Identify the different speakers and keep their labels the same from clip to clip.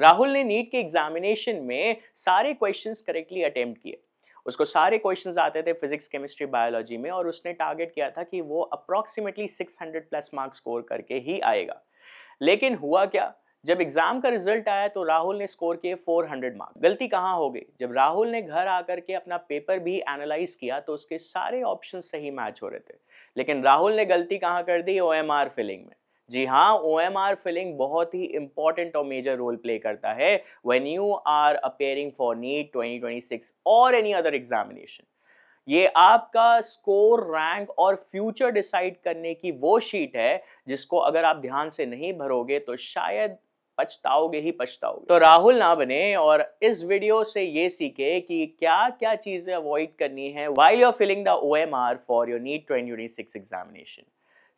Speaker 1: राहुल ने नीट के एग्जामिनेशन में सारे क्वेश्चंस करेक्टली अटेम्प्ट किए। उसको सारे क्वेश्चंस आते थे फिजिक्स, केमिस्ट्री, बायोलॉजी में, और उसने टारगेट किया था कि वो अप्रोक्सीमेटली 600 प्लस मार्क्स स्कोर करके ही आएगा। लेकिन हुआ क्या, जब एग्जाम का रिजल्ट आया तो राहुल ने स्कोर किए 400 मार्क्स। गलती कहाँ हो गई? जब राहुल ने घर आकर के अपना पेपर भी एनालाइज किया तो उसके सारे ऑप्शन सही मैच हो रहे थे। लेकिन राहुल ने गलती कहाँ कर दी? ओएमआर फिलिंग में। जी हाँ, ओएमआर फिलिंग बहुत ही इंपॉर्टेंट और मेजर रोल प्ले करता है when you are appearing for NEET 2026 और एनी अदर एग्जामिनेशन। ये आपका स्कोर, रैंक और फ्यूचर डिसाइड करने की वो शीट है जिसको अगर आप ध्यान से नहीं भरोगे तो शायद पछताओगे ही पछताओगे। तो राहुल ना बने और इस वीडियो से ये सीखे कि क्या क्या चीजें अवॉइड करनी है while you are filling the OMR for your NEET 2026 examination.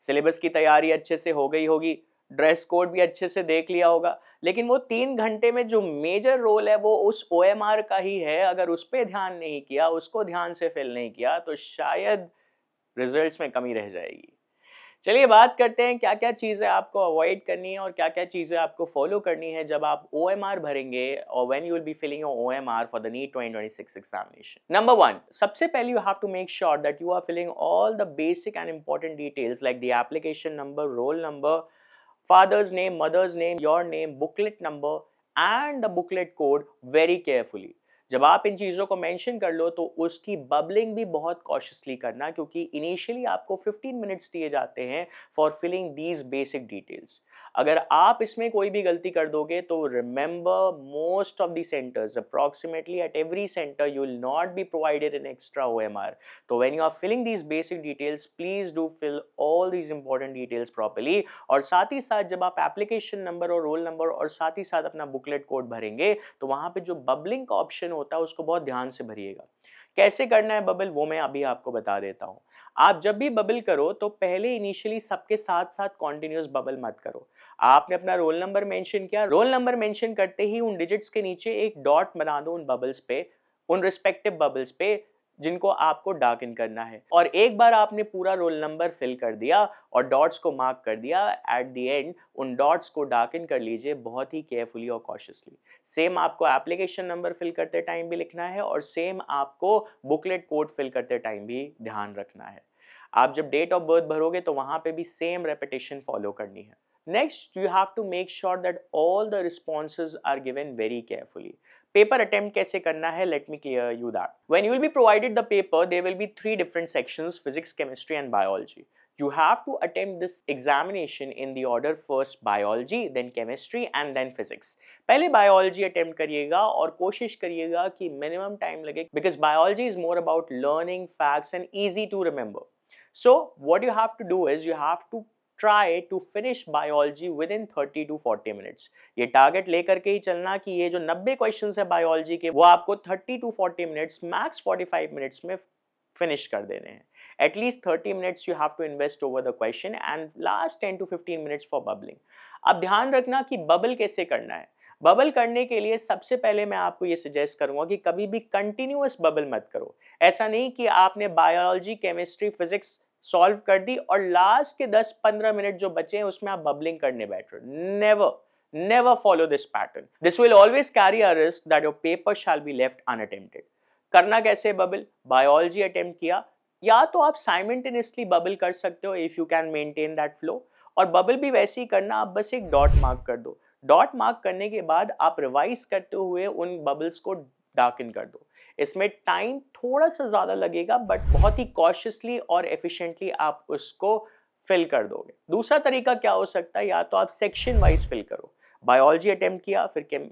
Speaker 1: Syllabus की तैयारी अच्छे से हो गई होगी, ड्रेस कोड भी अच्छे से देख लिया होगा, लेकिन वो 3 घंटे में जो मेजर रोल है वो उस ओएमआर का ही है। अगर उस पर ध्यान नहीं किया, उसको ध्यान से फिल नहीं किया तो शायद रिजल्ट्स में कमी रह जाएगी। चलिए बात करते हैं क्या क्या चीजें आपको अवॉइड करनी है और क्या क्या चीजें आपको फॉलो करनी है जब आप ओएमआर भरेंगे और when you will be filling your OMR for the NEET 2026 examination. Number 1, सबसे पहले you have to make sure that you are filling all the basic and important details like the application number, roll number, father's name, mother's name, your name, booklet number and the booklet code very carefully। जब आप इन चीज़ों को mention कर लो तो उसकी bubbling भी बहुत cautiously करना, क्योंकि इनिशियली आपको 15 मिनट्स दिए जाते हैं for filling these basic details. अगर आप इसमें कोई भी गलती कर दोगे तो remember, most of the centers, approximately at every center, you will not be provided an extra OMR. तो when you are filling these basic details, please do fill all these important details properly. और साथ ही साथ जब आप application number और roll number और साथ ही साथ अपना बुकलेट कोड भरेंगे तो वहां पे जो बबलिंग का ऑप्शन होता है उसको बहुत ध्यान से भरिएगा। कैसे करना है बबल, वो मैं अभी आपको बता देता हूं। आप जब भी बबल करो तो पहले इनिशियली सबके साथ साथ कॉन्टिन्यूस बबल मत करो। आपने अपना रोल नंबर मेंशन किया, रोल नंबर मेंशन करते ही उन डिजिट्स के नीचे एक डॉट बना दो उन बबल्स पे, उन रिस्पेक्टिव बबल्स पे जिनको आपको डार्क इन करना है। और एक बार आपने पूरा रोल नंबर फिल कर दिया और डॉट्स को मार्क कर दिया, एट द एंड उन डॉट्स को डार्क इन कर लीजिए बहुत ही केयरफुली और कॉशियसली। सेम आपको एप्लीकेशन नंबर फिल करते टाइम भी लिखना है और सेम आपको बुकलेट कोड फिल करते टाइम भी ध्यान रखना है। आप जब डेट ऑफ बर्थ भरोगे तो वहां पे भी सेम रेपिटेशन फॉलो करनी है। Next, you have to make sure that all the responses are given very carefully. Paper attempt कैसे करना है, let me clear you that. When you will be provided the paper, there will be 3 different sections: physics, chemistry and biology. You have to attempt this examination in the order first biology, then chemistry and then physics. पहले biology attempt करिएगा और कोशिश करिएगा कि minimum time लगे, because biology is more about learning facts and easy to remember. So what you have to do is you have to try to finish biology within 30 to 40 minutes. ये target लेकर के ही चलना कि ये जो 90 questions है biology के वो आपको 30 to 40 मिनट्स, मैक्स 45 मिनट्स में फिनिश कर देने हैं। At least 30 minutes you have to invest over the question and last 10 to 15 minutes for bubbling. अब ध्यान रखना कि बबल कैसे करना है। बबल करने के लिए सबसे पहले मैं आपको ये सजेस्ट करूंगा कि कभी भी कंटिन्यूअस बबल मत करो। ऐसा नहीं कि आपने बायोलॉजी, केमिस्ट्री, फिजिक्स सॉल्व कर दी और लास्ट के 10-15 मिनट जो बचे हैं उसमें आप बबलिंग करने बैठ रहे हो। Never follow this pattern. This will always carry a risk that your paper shall be left unattempted. करना कैसे बबल? बायोलॉजी अटेम्प्ट किया, या तो आप साइमल्टेनियसली बबल कर सकते हो if you can maintain that flow, और बबल भी वैसे ही करना, आप बस एक डॉट मार्क कर दो। डॉट मार्क करने के बाद आप रिवाइज करते हुए उन बबल्स को डार्कन कर दो। इसमें टाइम थोड़ा सा ज़्यादा लगेगा बट बहुत ही कॉशियसली और एफिशिएंटली आप उसको फिल कर दोगे। दूसरा तरीका क्या हो सकता है, या तो आप सेक्शन वाइज फिल करो। बायोलॉजी अटेम्प्ट किया फिर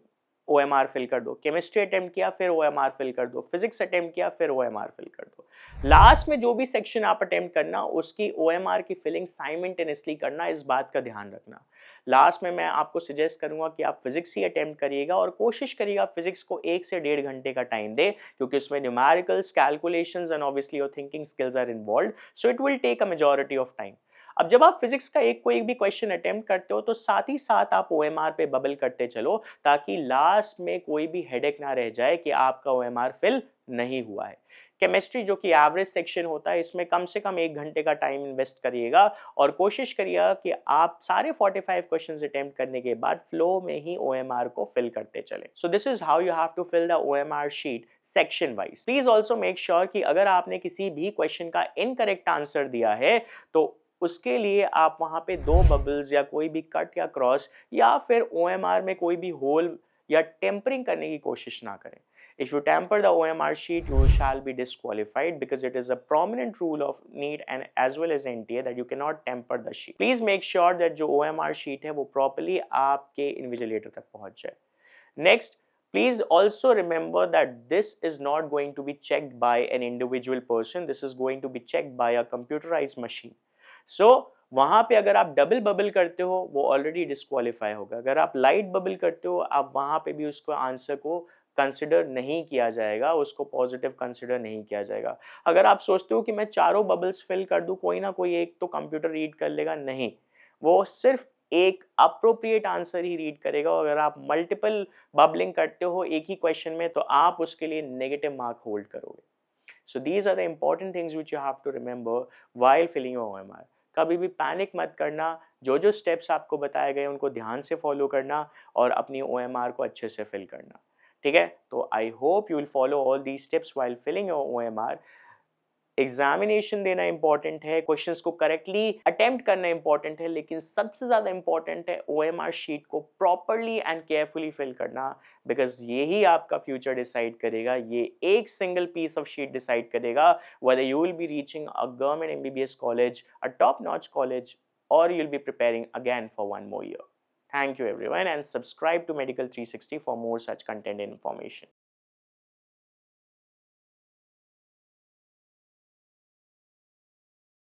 Speaker 1: ओएमआर फिल कर दो, केमिस्ट्री अटेम्प्ट किया फिर ओएमआर फिल कर दो, फिजिक्स अटेम्प्ट किया फिर ओएमआर फिल कर दो। लास्ट में जो भी सेक्शन आप अटेम्प्ट करना उसकी ओएमआर की फिलिंग साइमल्टेनियसली करना, इस बात का ध्यान रखना। लास्ट में मैं आपको सजेस्ट करूंगा कि आप फिजिक्स ही अटेम्प्ट करिएगा और कोशिश करिएगा फिजिक्स को 1 से 1.5 घंटे का टाइम दे, क्योंकि उसमें numericals, calculations and obviously your thinking skills are involved, so it will take a majority of time. अब जब आप फिजिक्स का कोई भी क्वेश्चन अटेम्प्ट करते हो तो साथ ही साथ आप ओएमआर पे बबल करते चलो, ताकि लास्ट में कोई भी हेडेक ना रह जाए कि आपका ओएमआर फिल नहीं हुआ है। केमिस्ट्री जो कि एवरेज सेक्शन होता है, इसमें कम से कम 1 घंटे का टाइम इन्वेस्ट करिएगा और कोशिश करिएगा कि आप सारे 45 क्वेश्चंस अटेम्प्ट करने के बाद फ्लो में ही ओएमआर को फिल करते चले। So this is how you have to fill the OMR sheet section wise. Please also make sure कि अगर आपने किसी भी क्वेश्चन का इनकरेक्ट आंसर दिया है तो उसके लिए आप वहां पे 2 बबल्स या कोई भी कट या क्रॉस या फिर ओएमआर में कोई भी होल या टेम्परिंग करने की कोशिश ना करें। If you tamper the OMR sheet, you shall be disqualified because it is a prominent rule of NEET and as well as NTA that you cannot tamper the sheet. Please make sure that जो OMR sheet है वो properly आपके invigilator तक पहुंच जाए। Next, please also remember that this is not going to be checked by an individual person. This is going to be checked by a computerized machine. So वहां पे अगर आप डबल बबल करते हो वो ऑलरेडी डिस्क्वालीफाई होगा। अगर आप लाइट बबल करते हो आप वहां पे भी उसको आंसर को कंसिडर नहीं किया जाएगा, उसको पॉजिटिव कंसिडर नहीं किया जाएगा। अगर आप सोचते हो कि मैं चारों बबल्स फिल कर दूं, कोई ना कोई एक तो कंप्यूटर रीड कर लेगा, नहीं, वो सिर्फ एक अप्रोप्रिएट आंसर ही रीड करेगा। और अगर आप मल्टीपल बबलिंग करते हो एक ही क्वेश्चन में तो आप उसके लिए नेगेटिव मार्क होल्ड करोगे। So these are the important things which you have to remember while filling your OMR. कभी भी पैनिक मत करना, जो जो स्टेप्स आपको बताए गए उनको ध्यान से फॉलो करना और अपनी ओएमआर को अच्छे से फिल करना। ठीक है, तो I hope you will follow all these steps while filling your OMR. Examination देना इंपॉर्टेंट है, क्वेश्चंस को करेक्टली अटेम्प्ट करना इंपॉर्टेंट है, लेकिन सबसे ज्यादा इंपॉर्टेंट है ओएमआर शीट को प्रॉपरली एंड केयरफुली फिल करना, बिकॉज यही आपका फ्यूचर डिसाइड करेगा। ये एक single piece of sheet decide करेगा whether you will be reaching a government MBBS college, a top notch college, or you'll be preparing again for one more year. Thank you everyone and subscribe to Medical 360 for more such content and information.